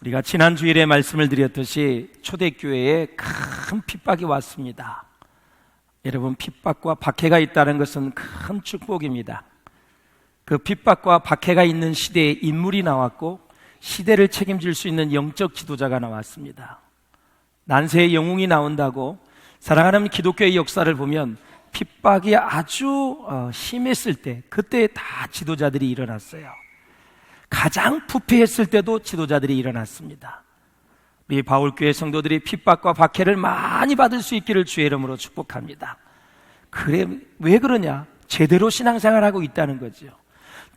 우리가 지난 주일에 말씀을 드렸듯이 초대교회에 큰 핍박이 왔습니다. 여러분, 핍박과 박해가 있다는 것은 큰 축복입니다. 그 핍박과 박해가 있는 시대에 인물이 나왔고 시대를 책임질 수 있는 영적 지도자가 나왔습니다. 난세의 영웅이 나온다고 사랑하는 기독교의 역사를 보면 핍박이 아주 심했을 때, 그때 다 지도자들이 일어났어요. 가장 부패했을 때도 지도자들이 일어났습니다. 우리 바울교회 성도들이 핍박과 박해를 많이 받을 수 있기를 주의 이름으로 축복합니다. 그래, 왜 그러냐? 제대로 신앙생활하고 있다는 거죠.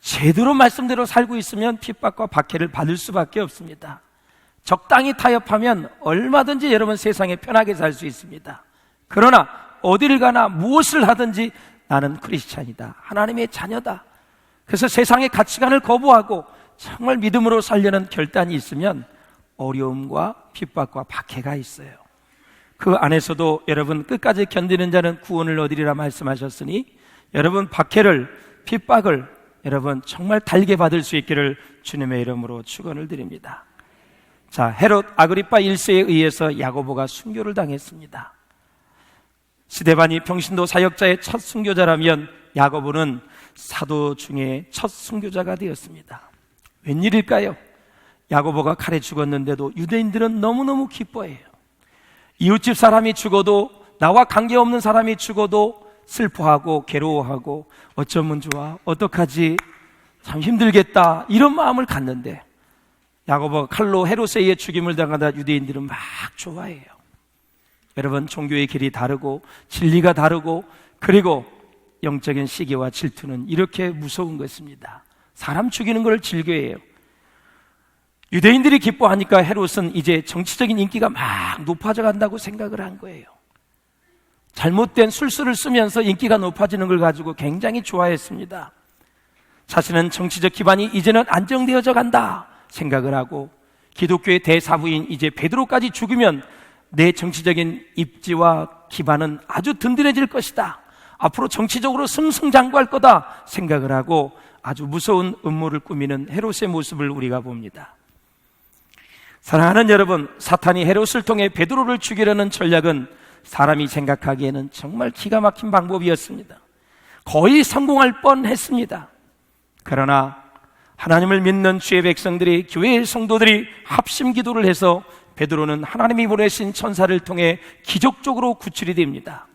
제대로 말씀대로 살고 있으면 핍박과 박해를 받을 수밖에 없습니다. 적당히 타협하면 얼마든지 여러분 세상에 편하게 살 수 있습니다. 그러나 어디를 가나 무엇을 하든지 나는 크리스찬이다, 하나님의 자녀다, 그래서 세상의 가치관을 거부하고 정말 믿음으로 살려는 결단이 있으면 어려움과 핍박과 박해가 있어요. 그 안에서도 여러분 끝까지 견디는 자는 구원을 얻으리라 말씀하셨으니 여러분 박해를, 핍박을 여러분 정말 달게 받을 수 있기를 주님의 이름으로 축원을 드립니다. 자, 헤롯 아그리파 1세에 의해서 야고보가 순교를 당했습니다. 스데반이 평신도 사역자의 첫 순교자라면 야고보는 사도 중에 첫 순교자가 되었습니다. 웬일일까요? 야고보가 칼에 죽었는데도 유대인들은 너무너무 기뻐해요. 이웃집 사람이 죽어도, 나와 관계없는 사람이 죽어도 슬퍼하고 괴로워하고 어쩌면 좋아, 어떡하지, 참 힘들겠다, 이런 마음을 갖는데 야고보가 칼로 헤롯에 의해 죽임을 당하다 유대인들은 막 좋아해요. 여러분, 종교의 길이 다르고 진리가 다르고 그리고 영적인 시기와 질투는 이렇게 무서운 것입니다. 사람 죽이는 걸 즐겨해요. 유대인들이 기뻐하니까 헤롯은 이제 정치적인 인기가 막 높아져 간다고 생각을 한 거예요. 잘못된 술수를 쓰면서 인기가 높아지는 걸 가지고 굉장히 좋아했습니다. 자신은 정치적 기반이 이제는 안정되어져 간다 생각을 하고 기독교의 대사부인 이제 베드로까지 죽으면 내 정치적인 입지와 기반은 아주 든든해질 것이다, 앞으로 정치적으로 승승장구할 거다 생각을 하고 아주 무서운 음모를 꾸미는 헤롯의 모습을 우리가 봅니다. 사랑하는 여러분, 사탄이 헤롯을 통해 베드로를 죽이려는 전략은 사람이 생각하기에는 정말 기가 막힌 방법이었습니다. 거의 성공할 뻔했습니다. 그러나 하나님을 믿는 주의 백성들이, 교회의 성도들이 합심 기도를 해서 베드로는 하나님이 보내신 천사를 통해 기적적으로 구출이 됩니다.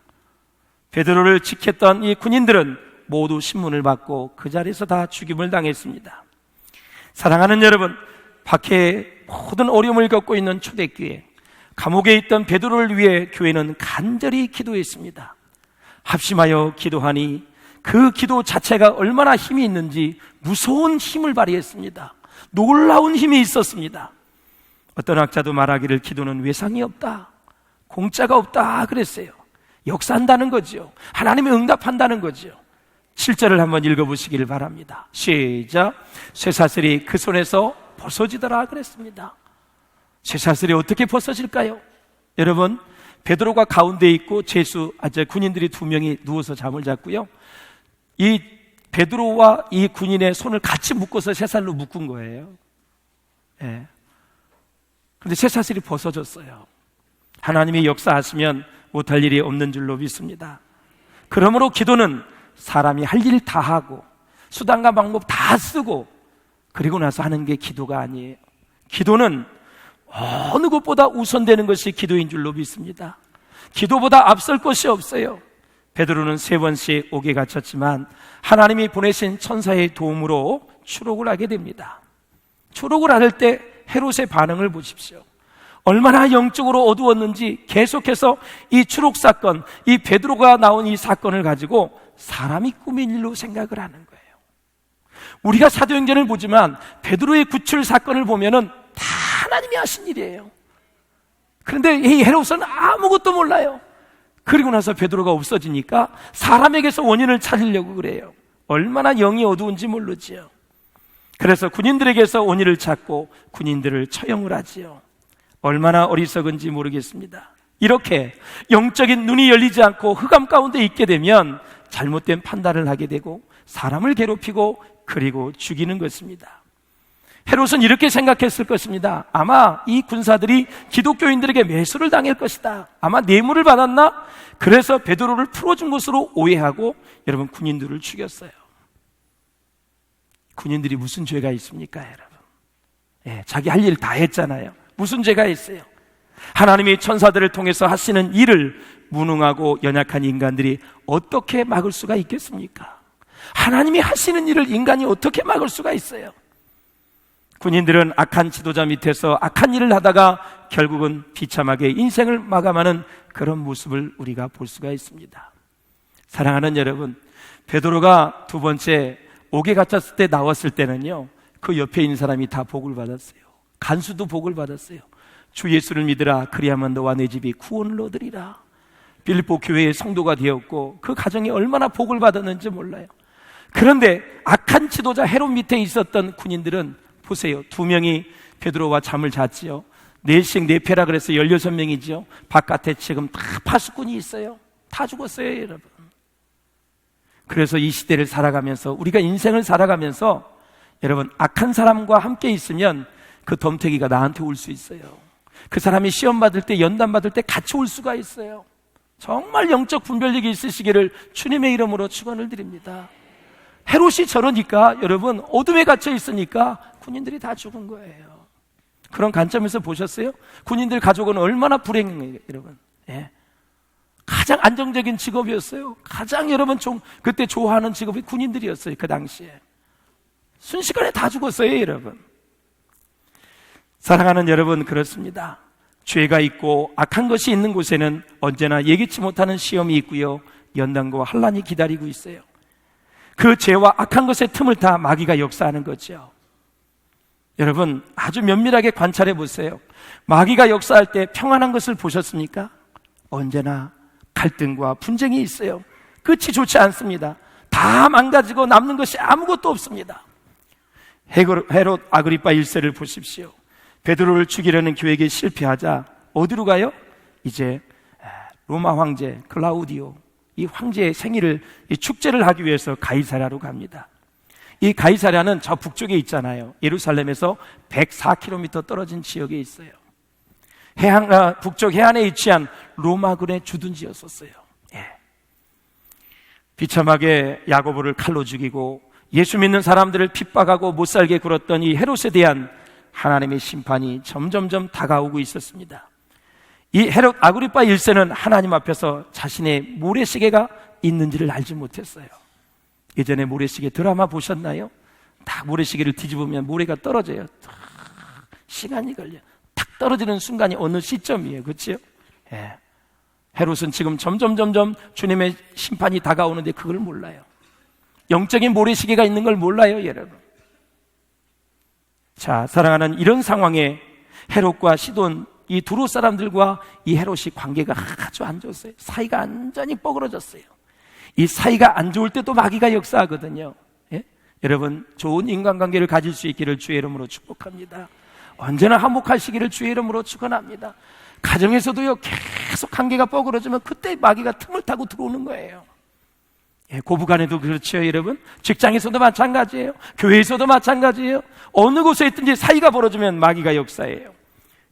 베드로를 지켰던 이 군인들은 모두 신문을 받고 그 자리에서 다 죽임을 당했습니다. 사랑하는 여러분, 박해의 모든 어려움을 겪고 있는 초대교회, 감옥에 있던 베드로를 위해 교회는 간절히 기도했습니다. 합심하여 기도하니 그 기도 자체가 얼마나 힘이 있는지 무서운 힘을 발휘했습니다. 놀라운 힘이 있었습니다. 어떤 학자도 말하기를 기도는 외상이 없다, 공짜가 없다 그랬어요. 역사한다는 거죠. 하나님이 응답한다는 거죠. 7절을 한번 읽어보시기를 바랍니다. 시작. 쇠사슬이 그 손에서 벗어지더라 그랬습니다. 쇠사슬이 어떻게 벗어질까요? 여러분, 베드로가 가운데 있고 군인들이 2명이 누워서 잠을 잤고요, 이 베드로와 이 군인의 손을 같이 묶어서 쇠사슬로 묶은 거예요. 예. 그런데 쇠사슬이 벗어졌어요. 하나님이 역사하시면 못할 일이 없는 줄로 믿습니다. 그러므로 기도는 사람이 할 일 다 하고 수단과 방법 다 쓰고 그리고 나서 하는 게 기도가 아니에요. 기도는 어느 것보다 우선되는 것이 기도인 줄로 믿습니다. 기도보다 앞설 것이 없어요. 베드로는 3번씩 옥에 갇혔지만 하나님이 보내신 천사의 도움으로 추록을 하게 됩니다. 추록을 할 때 헤롯의 반응을 보십시오. 얼마나 영적으로 어두웠는지 계속해서 이 추록 사건, 이 베드로가 나온 이 사건을 가지고 사람이 꾸민 일로 생각을 하는 거예요. 우리가 사도행전을 보지만 베드로의 구출 사건을 보면은 다 하나님이 하신 일이에요. 그런데 이 헤롯은 아무것도 몰라요. 그리고 나서 베드로가 없어지니까 사람에게서 원인을 찾으려고 그래요. 얼마나 영이 어두운지 모르지요. 그래서 군인들에게서 원인을 찾고 군인들을 처형을 하지요. 얼마나 어리석은지 모르겠습니다. 이렇게 영적인 눈이 열리지 않고 흑암 가운데 있게 되면 잘못된 판단을 하게 되고 사람을 괴롭히고 그리고 죽이는 것입니다. 헤롯은 이렇게 생각했을 것입니다. 아마 이 군사들이 기독교인들에게 매수를 당할 것이다. 아마 뇌물을 받았나? 그래서 베드로를 풀어준 것으로 오해하고 여러분 군인들을 죽였어요. 군인들이 무슨 죄가 있습니까, 여러분? 예, 자기 할 일 다 했잖아요. 무슨 죄가 있어요? 하나님이 천사들을 통해서 하시는 일을 무능하고 연약한 인간들이 어떻게 막을 수가 있겠습니까? 하나님이 하시는 일을 인간이 어떻게 막을 수가 있어요? 군인들은 악한 지도자 밑에서 악한 일을 하다가 결국은 비참하게 인생을 마감하는 그런 모습을 우리가 볼 수가 있습니다. 사랑하는 여러분, 베드로가 두 번째 옥에 갇혔을 때 나왔을 때는요, 그 옆에 있는 사람이 다 복을 받았어요. 간수도 복을 받았어요. 주 예수를 믿으라, 그리하면 너와 내 집이 구원을 얻으리라. 빌립보 교회의 성도가 되었고 그 가정이 얼마나 복을 받았는지 몰라요. 그런데 악한 지도자 헤롯 밑에 있었던 군인들은 보세요. 2명이 베드로와 잠을 잤지요. 4씩 4패라 그래서 16명이죠. 바깥에 지금 다 파수꾼이 있어요. 다 죽었어요, 여러분. 그래서 이 시대를 살아가면서, 우리가 인생을 살아가면서 여러분, 악한 사람과 함께 있으면 그 덤태기가 나한테 올 수 있어요. 그 사람이 시험 받을 때, 연단 받을 때 같이 올 수가 있어요. 정말 영적 분별력이 있으시기를 주님의 이름으로 축원을 드립니다. 헤롯이 저러니까 여러분, 어둠에 갇혀 있으니까 군인들이 다 죽은 거예요. 그런 관점에서 보셨어요? 군인들 가족은 얼마나 불행해요, 여러분. 예. 가장 안정적인 직업이었어요. 가장 여러분 그때 좋아하는 직업이 군인들이었어요. 그 당시에 순식간에 다 죽었어요, 여러분. 사랑하는 여러분, 그렇습니다. 죄가 있고 악한 것이 있는 곳에는 언제나 예기치 못하는 시험이 있고요, 연단과 환난이 기다리고 있어요. 그 죄와 악한 것의 틈을 타 마귀가 역사하는 거죠. 여러분, 아주 면밀하게 관찰해 보세요. 마귀가 역사할 때 평안한 것을 보셨습니까? 언제나 갈등과 분쟁이 있어요. 끝이 좋지 않습니다. 다 망가지고 남는 것이 아무것도 없습니다. 헤롯 아그리파 1세를 보십시오. 베드로를 죽이려는 계획에 실패하자 어디로 가요? 이제 로마 황제 클라우디오, 이 황제의 생일을, 이 축제를 하기 위해서 가이사랴로 갑니다. 이 가이사랴는 저 북쪽에 있잖아요. 예루살렘에서 104km 떨어진 지역에 있어요. 북쪽 해안에 위치한 로마군의 주둔지였었어요. 예. 비참하게 야고보를 칼로 죽이고 예수 믿는 사람들을 핍박하고 못살게 굴었던 이 헤롯에 대한 하나님의 심판이 점점점 다가오고 있었습니다. 이 헤롯 아그리파 1세는 하나님 앞에서 자신의 모래시계가 있는지를 알지 못했어요. 예전에 모래시계 드라마 보셨나요? 딱 모래시계를 뒤집으면 모래가 떨어져요. 시간이 걸려. 탁 떨어지는 순간이 어느 시점이에요. 그렇죠? 예. 헤롯은 지금 점점 주님의 심판이 다가오는데 그걸 몰라요. 영적인 모래시계가 있는 걸 몰라요, 여러분. 자, 사랑하는 이런 상황에 헤롯과 시돈, 이 두로 사람들과 이 헤롯이 관계가 아주 안 좋았어요. 사이가 완전히 뻐그러졌어요. 이 사이가 안 좋을 때 또 마귀가 역사하거든요. 예? 여러분, 좋은 인간관계를 가질 수 있기를 주의 이름으로 축복합니다. 언제나 화목하시기를 주의 이름으로 축원합니다. 가정에서도요, 계속 관계가 뻐그러지면 그때 마귀가 틈을 타고 들어오는 거예요. 예, 고부간에도 그렇죠, 여러분. 직장에서도 마찬가지예요. 교회에서도 마찬가지예요. 어느 곳에 있든지 사이가 벌어지면 마귀가 역사해요.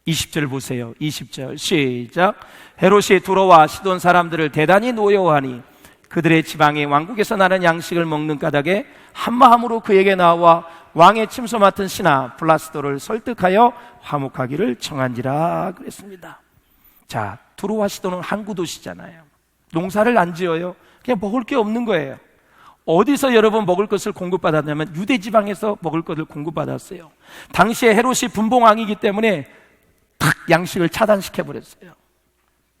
20절 보세요. 20절 시작. 헤롯이 두로와 시돈 사람들을 대단히 노여워하니 그들의 지방의 왕국에서 나는 양식을 먹는 까닭에 한마음으로 그에게 나와 왕의 침소 맡은 신하 블라스도를 설득하여 화목하기를 청한지라 그랬습니다. 자, 두로와 시돈은 항구 도시잖아요. 농사를 안 지어요. 그냥 먹을 게 없는 거예요. 어디서 여러분 먹을 것을 공급받았냐면 유대 지방에서 먹을 것을 공급받았어요. 당시에 헤롯이 분봉왕이기 때문에 탁 양식을 차단시켜버렸어요.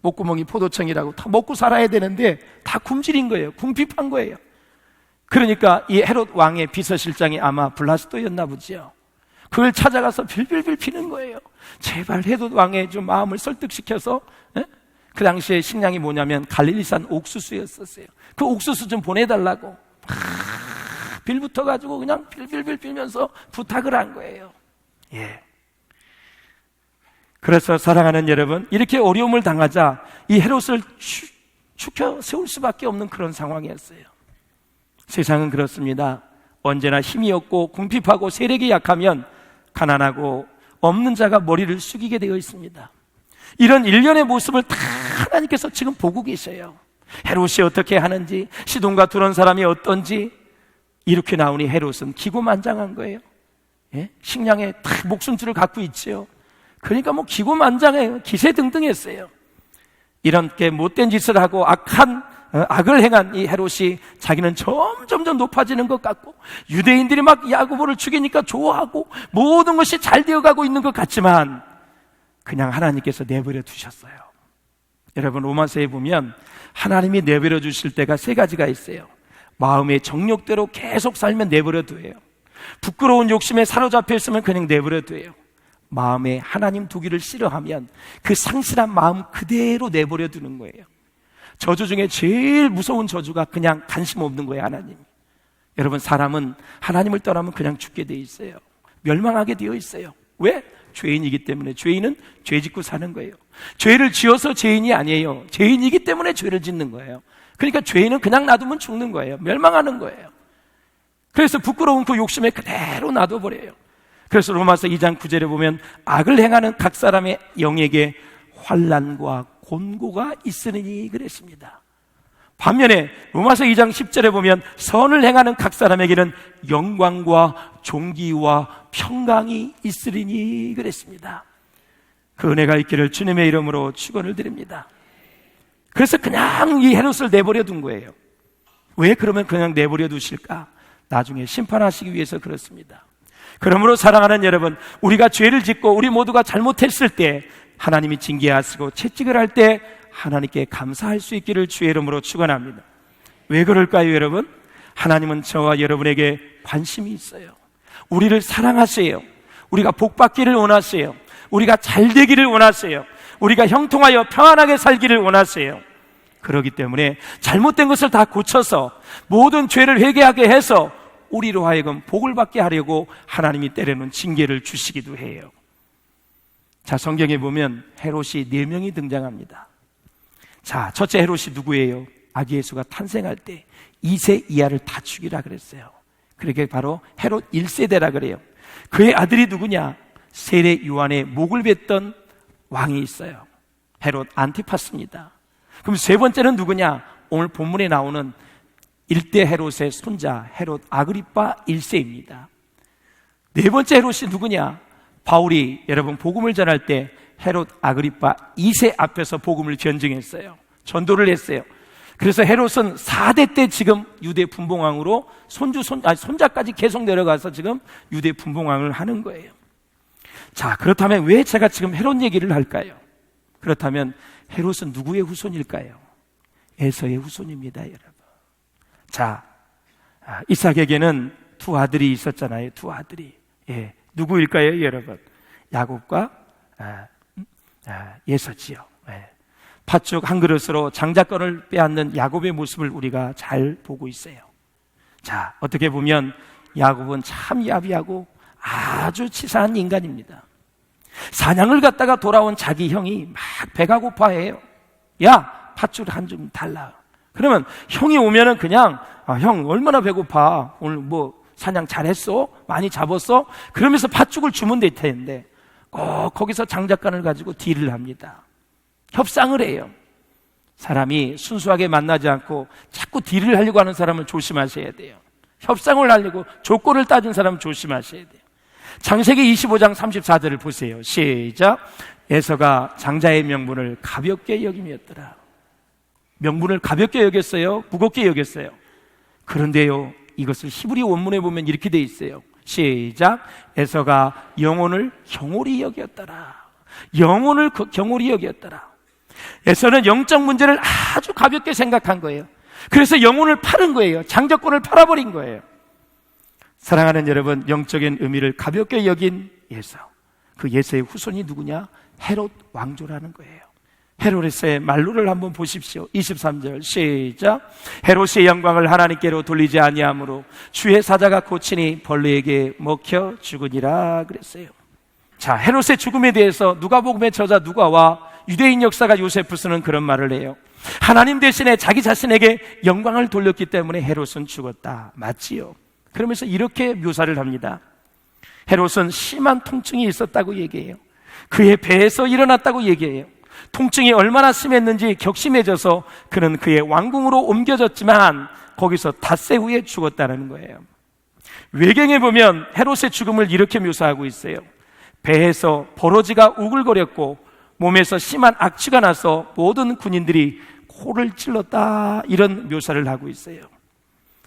목구멍이 포도청이라고 다 먹고 살아야 되는데 다 굶주린 거예요. 궁핍한 거예요. 그러니까 이 헤롯 왕의 비서실장이 아마 블라스도였나 보지요. 그걸 찾아가서 빌빌빌 피는 거예요. 제발 헤롯 왕의 좀 마음을 설득시켜서, 그 당시에 식량이 뭐냐면 갈릴리산 옥수수였었어요. 그 옥수수 좀 보내달라고 빌붙어가지고 그냥 빌빌빌 빌면서 부탁을 한 거예요. 예. 그래서 사랑하는 여러분, 이렇게 어려움을 당하자 이 헤롯을 축혀 세울 수밖에 없는 그런 상황이었어요. 세상은 그렇습니다. 언제나 힘이 없고 궁핍하고 세력이 약하면 가난하고 없는 자가 머리를 숙이게 되어 있습니다. 이런 일련의 모습을 다 하나님께서 지금 보고 계셔요. 헤롯이 어떻게 하는지, 시돈과 두런 사람이 어떤지. 이렇게 나오니 헤롯은 기고만장한 거예요. 예? 식량에 다 목숨줄을 갖고 있지요. 그러니까 뭐 기고만장해요. 기세등등했어요. 이렇게 못된 짓을 하고 악을 행한 이 헤롯이 자기는 점점 높아지는 것 같고, 유대인들이 막 야고보를 죽이니까 좋아하고 모든 것이 잘 되어가고 있는 것 같지만 그냥 하나님께서 내버려 두셨어요. 여러분, 로마서에 보면 하나님이 내버려 두실 때가 세 가지가 있어요. 마음의 정욕대로 계속 살면 내버려 둬요. 부끄러운 욕심에 사로잡혀 있으면 그냥 내버려 둬요. 마음에 하나님 두기를 싫어하면 그 상실한 마음 그대로 내버려 두는 거예요. 저주 중에 제일 무서운 저주가 그냥 관심 없는 거예요, 하나님. 여러분, 사람은 하나님을 떠나면 그냥 죽게 돼 있어요. 멸망하게 되어 있어요. 왜? 죄인이기 때문에. 죄인은 죄 짓고 사는 거예요. 죄를 지어서 죄인이 아니에요. 죄인이기 때문에 죄를 짓는 거예요. 그러니까 죄인은 그냥 놔두면 죽는 거예요. 멸망하는 거예요. 그래서 부끄러운 그 욕심에 그대로 놔둬버려요. 그래서 로마서 2장 9절에 보면 악을 행하는 각 사람의 영에게 환난과 곤고가 있으니 그랬습니다. 반면에 로마서 2장 10절에 보면 선을 행하는 각 사람에게는 영광과 존귀와 평강이 있으리니 그랬습니다. 그 은혜가 있기를 주님의 이름으로 축원을 드립니다. 그래서 그냥 이 헤롯을 내버려 둔 거예요. 왜 그러면 그냥 내버려 두실까? 나중에 심판하시기 위해서 그렇습니다. 그러므로 사랑하는 여러분, 우리가 죄를 짓고 우리 모두가 잘못했을 때 하나님이 징계하시고 채찍을 할 때 하나님께 감사할 수 있기를 주의 이름으로 축원합니다. 왜 그럴까요, 여러분? 하나님은 저와 여러분에게 관심이 있어요. 우리를 사랑하세요. 우리가 복받기를 원하세요. 우리가 잘 되기를 원하세요. 우리가 형통하여 평안하게 살기를 원하세요. 그렇기 때문에 잘못된 것을 다 고쳐서 모든 죄를 회개하게 해서 우리로 하여금 복을 받게 하려고 하나님이 때로는 징계를 주시기도 해요. 자, 성경에 보면 헤롯이 4명이 등장합니다. 자, 첫째 헤롯이 누구예요? 아기 예수가 탄생할 때 2세 이하를 다 죽이라 그랬어요. 그렇게 바로 헤롯 1세대라 그래요. 그의 아들이 누구냐? 세례 요한의 목을 뱉던 왕이 있어요. 헤롯 안티파스입니다. 그럼 세 번째는 누구냐? 오늘 본문에 나오는 1대 헤롯의 손자 헤롯 아그리파 1세입니다. 네 번째 헤롯이 누구냐? 바울이 여러분 복음을 전할 때 헤롯 아그리파 2세 앞에서 복음을 전증했어요. 전도를 했어요. 그래서 헤롯은 4대 때 지금 유대 분봉왕으로 손자까지 계속 내려가서 지금 유대 분봉왕을 하는 거예요. 자, 그렇다면 왜 제가 지금 헤롯 얘기를 할까요? 그렇다면 헤롯은 누구의 후손일까요? 에서의 후손입니다, 여러분. 자, 이삭에게는 두 아들이 있었잖아요. 두 아들이. 예, 누구일까요, 여러분? 야곱과 예서지요. 예. 팥죽 한 그릇으로 장자권을 빼앗는 야곱의 모습을 우리가 잘 보고 있어요. 자, 어떻게 보면 야곱은 참 야비하고 아주 치사한 인간입니다. 사냥을 갔다가 돌아온 자기 형이 막 배가 고파해요. 야, 팥죽 한 좀 달라. 그러면 형이 오면은 그냥 형 얼마나 배고파? 오늘 뭐 사냥 잘했어? 많이 잡았어? 그러면서 팥죽을 주면 될 텐데 꼭 거기서 장작간을 가지고 딜을 합니다. 협상을 해요. 사람이 순수하게 만나지 않고 자꾸 딜을 하려고 하는 사람은 조심하셔야 돼요. 협상을 하려고 조건을 따진 사람은 조심하셔야 돼요. 창세기 25장 34절을 보세요. 시작. 에서가 장자의 명분을 가볍게 여김이었더라. 명분을 가볍게 여겼어요? 무겁게 여겼어요? 그런데요, 이것을 히브리 원문에 보면 이렇게 돼 있어요. 시작. 에서가 영혼을 경홀히 여겼더라. 영혼을 경홀히 여겼더라. 에서는 영적 문제를 아주 가볍게 생각한 거예요. 그래서 영혼을 파는 거예요. 장자권을 팔아버린 거예요. 사랑하는 여러분, 영적인 의미를 가볍게 여긴 예서. 그 예서의 후손이 누구냐? 헤롯 왕조라는 거예요. 헤롯의 말로를 한번 보십시오. 23절 시작. 헤롯의 영광을 하나님께로 돌리지 아니하므로 주의 사자가 고치니 벌레에게 먹혀 죽으니라 그랬어요. 자, 헤롯의 죽음에 대해서 누가복음의 저자 누가와 유대인 역사가 요세푸스는 그런 말을 해요. 하나님 대신에 자기 자신에게 영광을 돌렸기 때문에 헤롯은 죽었다. 맞지요? 그러면서 이렇게 묘사를 합니다. 헤롯은 심한 통증이 있었다고 얘기해요. 그의 배에서 일어났다고 얘기해요. 통증이 얼마나 심했는지 격심해져서 그는 그의 왕궁으로 옮겨졌지만 거기서 닷새 후에 죽었다는 거예요. 외경에 보면 헤롯의 죽음을 이렇게 묘사하고 있어요. 배에서 버러지가 우글거렸고 몸에서 심한 악취가 나서 모든 군인들이 코를 찔렀다, 이런 묘사를 하고 있어요.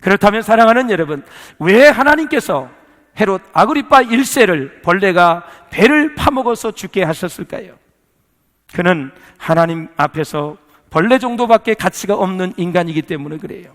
그렇다면 사랑하는 여러분, 왜 하나님께서 헤롯 아그리파 1세를 벌레가 배를 파먹어서 죽게 하셨을까요? 그는 하나님 앞에서 벌레 정도밖에 가치가 없는 인간이기 때문에 그래요.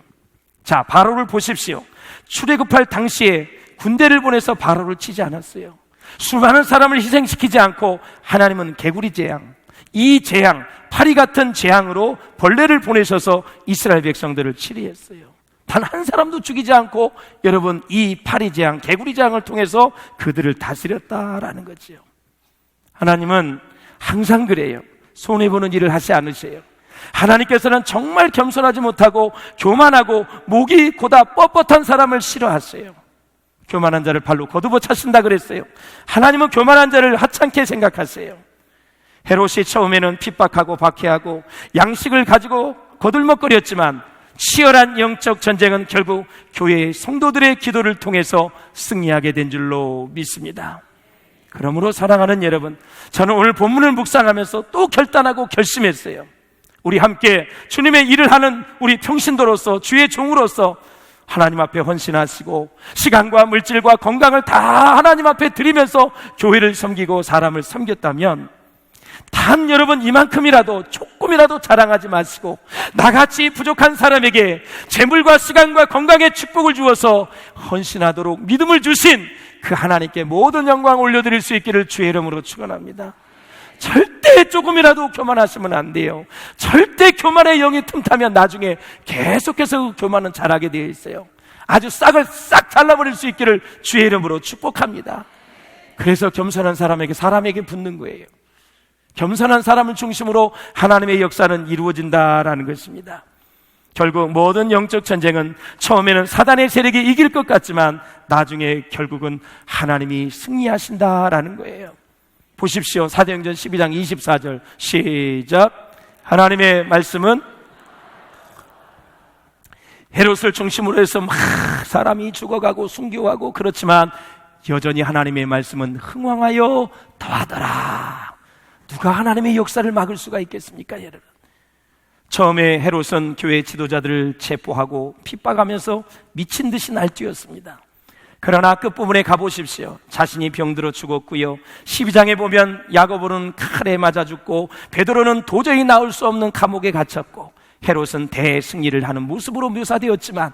자, 바로를 보십시오. 출애굽할 당시에 군대를 보내서 바로를 치지 않았어요. 수많은 사람을 희생시키지 않고 하나님은 개구리 재앙, 이 재앙, 파리 같은 재앙으로 벌레를 보내셔서 이스라엘 백성들을 치리했어요. 단 한 사람도 죽이지 않고 여러분, 이 파리 재앙, 개구리 재앙을 통해서 그들을 다스렸다라는 거지요. 하나님은 항상 그래요. 손해보는 일을 하지 않으세요. 하나님께서는 정말 겸손하지 못하고 교만하고 목이 고다 뻣뻣한 사람을 싫어하세요. 교만한 자를 발로 거두어 차신다 그랬어요. 하나님은 교만한 자를 하찮게 생각하세요. 헤롯이 처음에는 핍박하고 박해하고 양식을 가지고 거들먹거렸지만 치열한 영적 전쟁은 결국 교회의 성도들의 기도를 통해서 승리하게 된 줄로 믿습니다. 그러므로 사랑하는 여러분, 저는 오늘 본문을 묵상하면서 또 결단하고 결심했어요. 우리 함께 주님의 일을 하는 우리 평신도로서, 주의 종으로서 하나님 앞에 헌신하시고 시간과 물질과 건강을 다 하나님 앞에 드리면서 교회를 섬기고 사람을 섬겼다면, 단 여러분 이만큼이라도 조금이라도 자랑하지 마시고 나같이 부족한 사람에게 재물과 시간과 건강의 축복을 주어서 헌신하도록 믿음을 주신 그 하나님께 모든 영광 올려드릴 수 있기를 주의 이름으로 축원합니다. 절대 조금이라도 교만하시면 안 돼요. 절대 교만의 영이 틈타면 나중에 계속해서 그 교만은 자라게 되어 있어요. 아주 싹을 싹 잘라버릴 수 있기를 주의 이름으로 축복합니다. 그래서 겸손한 사람에게 붙는 거예요. 겸손한 사람을 중심으로 하나님의 역사는 이루어진다라는 것입니다. 결국 모든 영적 전쟁은 처음에는 사단의 세력이 이길 것 같지만 나중에 결국은 하나님이 승리하신다라는 거예요. 보십시오. 사도행전 12장 24절 시작. 하나님의 말씀은 헤롯을 중심으로 해서 막 사람이 죽어가고 순교하고 그렇지만 여전히 하나님의 말씀은 흥왕하여 더하더라. 누가 하나님의 역사를 막을 수가 있겠습니까, 여러분? 처음에 헤롯은 교회 지도자들을 체포하고 핍박하면서 미친 듯이 날뛰었습니다. 그러나 끝부분에 가보십시오. 자신이 병들어 죽었고요, 12장에 보면 야고보는 칼에 맞아 죽고 베드로는 도저히 나올 수 없는 감옥에 갇혔고 헤롯은 대승리를 하는 모습으로 묘사되었지만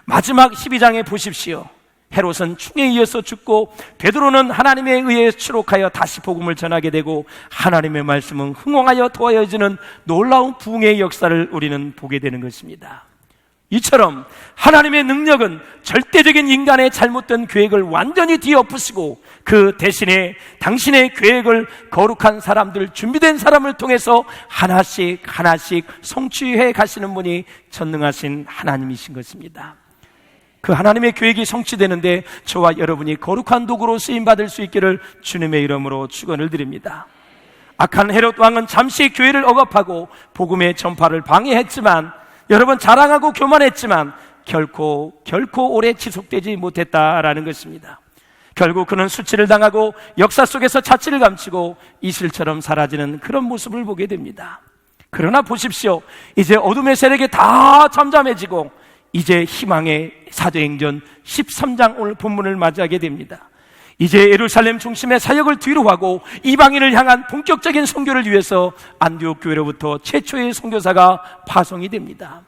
마지막 12장에 보십시오. 헤롯은 충에 의해서 죽고 베드로는 하나님에 의해 추록하여 다시 복음을 전하게 되고 하나님의 말씀은 흥왕하여 더하여지는 놀라운 부흥의 역사를 우리는 보게 되는 것입니다. 이처럼 하나님의 능력은 절대적인 인간의 잘못된 계획을 완전히 뒤엎으시고 그 대신에 당신의 계획을 거룩한 사람들, 준비된 사람을 통해서 하나씩 하나씩 성취해 가시는 분이 전능하신 하나님이신 것입니다. 그 하나님의 계획이 성취되는데 저와 여러분이 거룩한 도구로 쓰임받을 수 있기를 주님의 이름으로 축원을 드립니다. 악한 헤롯 왕은 잠시 교회를 억압하고 복음의 전파를 방해했지만, 여러분 자랑하고 교만했지만 결코 오래 지속되지 못했다라는 것입니다. 결국 그는 수치를 당하고 역사 속에서 자취를 감추고 이슬처럼 사라지는 그런 모습을 보게 됩니다. 그러나 보십시오. 이제 어둠의 세력이 다 잠잠해지고 이제 희망의 사도행전 13장 오늘 본문을 맞이하게 됩니다. 이제 예루살렘 중심의 사역을 뒤로 하고 이방인을 향한 본격적인 선교를 위해서 안디옥 교회로부터 최초의 선교사가 파송이 됩니다.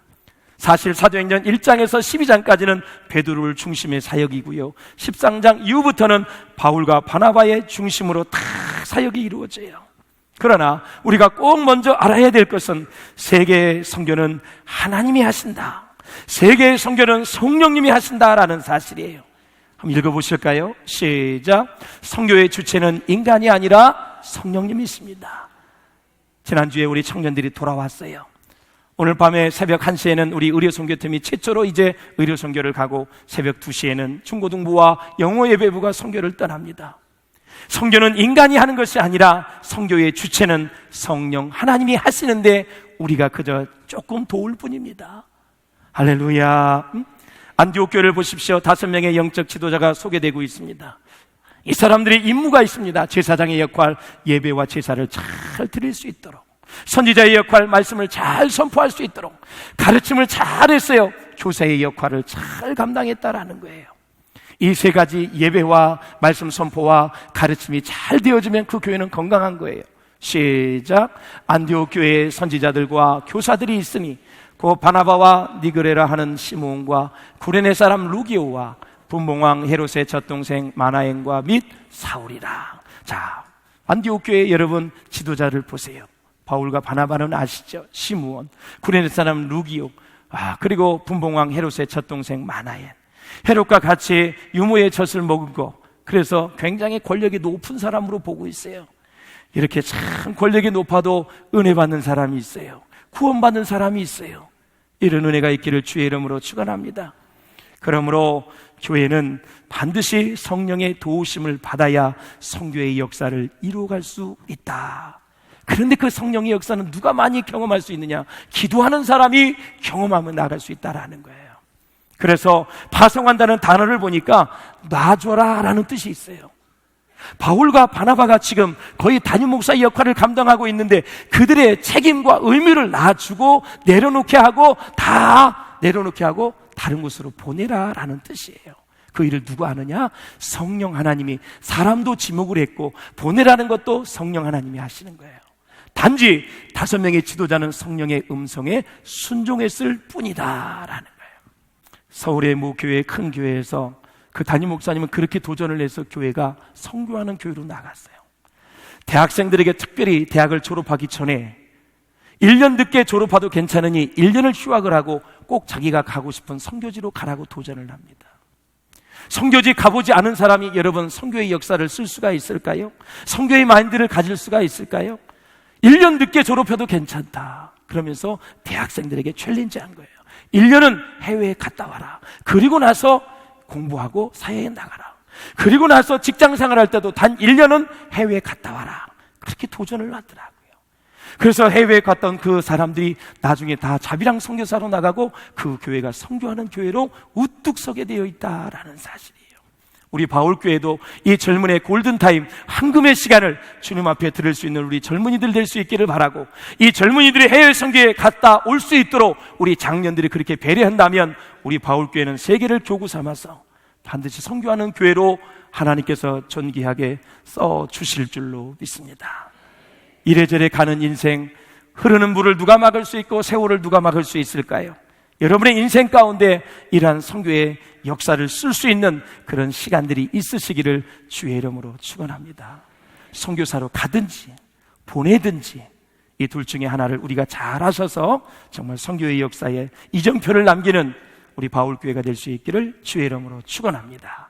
사실 사도행전 1장에서 12장까지는 베드로를 중심의 사역이고요, 13장 이후부터는 바울과 바나바의 중심으로 다 사역이 이루어져요. 그러나 우리가 꼭 먼저 알아야 될 것은 세계의 선교는 하나님이 하신다, 세계의 선교는 성령님이 하신다라는 사실이에요. 한번 읽어보실까요? 시작. 선교의 주체는 인간이 아니라 성령님이십니다. 지난주에 우리 청년들이 돌아왔어요. 오늘 밤에 새벽 1시에는 우리 의료선교팀이 최초로 이제 의료선교를 가고 새벽 2시에는 중고등부와 영어예배부가 선교를 떠납니다. 선교는 인간이 하는 것이 아니라 선교의 주체는 성령 하나님이 하시는데 우리가 그저 조금 도울 뿐입니다. 할렐루야. 안디옥 교회를 보십시오. 5명의 영적 지도자가 소개되고 있습니다. 이 사람들의 임무가 있습니다. 제사장의 역할, 예배와 제사를 잘 드릴 수 있도록, 선지자의 역할, 말씀을 잘 선포할 수 있도록, 가르침을 잘했어요. 교사의 역할을 잘 감당했다라는 거예요. 이 3가지 예배와 말씀 선포와 가르침이 잘 되어지면 그 교회는 건강한 거예요. 시작. 안디옥 교회의 선지자들과 교사들이 있으니 그 바나바와 니그레라 하는 시므온과 구레네 사람 루기오와 분봉왕 헤롯의 젖동생 마나엔과 및 사울이라. 자, 안디옥 교회 여러분 지도자를 보세요. 바울과 바나바는 아시죠? 시므온, 구레네 사람 루기오, 그리고 분봉왕 헤롯의 젖동생 마나엔. 헤롯과 같이 유모의 젖을 먹은 거, 그래서 굉장히 권력이 높은 사람으로 보고 있어요. 이렇게 참 권력이 높아도 은혜 받는 사람이 있어요. 구원받는 사람이 있어요. 이런 은혜가 있기를 주의 이름으로 축원합니다. 그러므로 교회는 반드시 성령의 도우심을 받아야 선교의 역사를 이루어갈 수 있다. 그런데 그 성령의 역사는 누가 많이 경험할 수 있느냐? 기도하는 사람이 경험하면 나갈 수 있다라는 거예요. 그래서 파송한다는 단어를 보니까 놔줘라 라는 뜻이 있어요. 바울과 바나바가 지금 거의 담임 목사의 역할을 감당하고 있는데 그들의 책임과 의무를 놔주고 내려놓게 하고 다 내려놓게 하고 다른 곳으로 보내라 라는 뜻이에요. 그 일을 누가 하느냐? 성령 하나님이. 사람도 지목을 했고 보내라는 것도 성령 하나님이 하시는 거예요. 단지 5명의 지도자는 성령의 음성에 순종했을 뿐이다 라는 거예요. 서울의 모 교회, 큰 교회에서 그 담임 목사님은 그렇게 도전을 해서 교회가 선교하는 교회로 나갔어요. 대학생들에게 특별히 대학을 졸업하기 전에 1년 늦게 졸업해도 괜찮으니 1년을 휴학을 하고 꼭 자기가 가고 싶은 선교지로 가라고 도전을 합니다. 선교지 가보지 않은 사람이 여러분 선교의 역사를 쓸 수가 있을까요? 선교의 마인드를 가질 수가 있을까요? 1년 늦게 졸업해도 괜찮다 그러면서 대학생들에게 챌린지한 거예요. 1년은 해외에 갔다 와라. 그리고 나서 공부하고 사회에 나가라. 그리고 나서 직장생활 할 때도 단 1년은 해외에 갔다 와라. 그렇게 도전을 하더라고요. 그래서 해외에 갔던 그 사람들이 나중에 다 자비랑 선교사로 나가고 그 교회가 선교하는 교회로 우뚝 서게 되어 있다라는 사실이에요. 우리 바울교회도 이 젊은의 골든타임, 황금의 시간을 주님 앞에 들을 수 있는 우리 젊은이들 될 수 있기를 바라고, 이 젊은이들이 해외 선교에 갔다 올 수 있도록 우리 장년들이 그렇게 배려한다면 우리 바울교회는 세계를 교구 삼아서 반드시 선교하는 교회로 하나님께서 존귀하게 써주실 줄로 믿습니다. 이래저래 가는 인생, 흐르는 물을 누가 막을 수 있고 세월을 누가 막을 수 있을까요? 여러분의 인생 가운데 이러한 선교의 역사를 쓸 수 있는 그런 시간들이 있으시기를 주의 이름으로 축원합니다. 선교사로 가든지 보내든지 이 둘 중에 하나를 우리가 잘 하셔서 정말 선교의 역사에 이정표를 남기는 우리 바울교회가 될 수 있기를 주의 이름으로 축원합니다.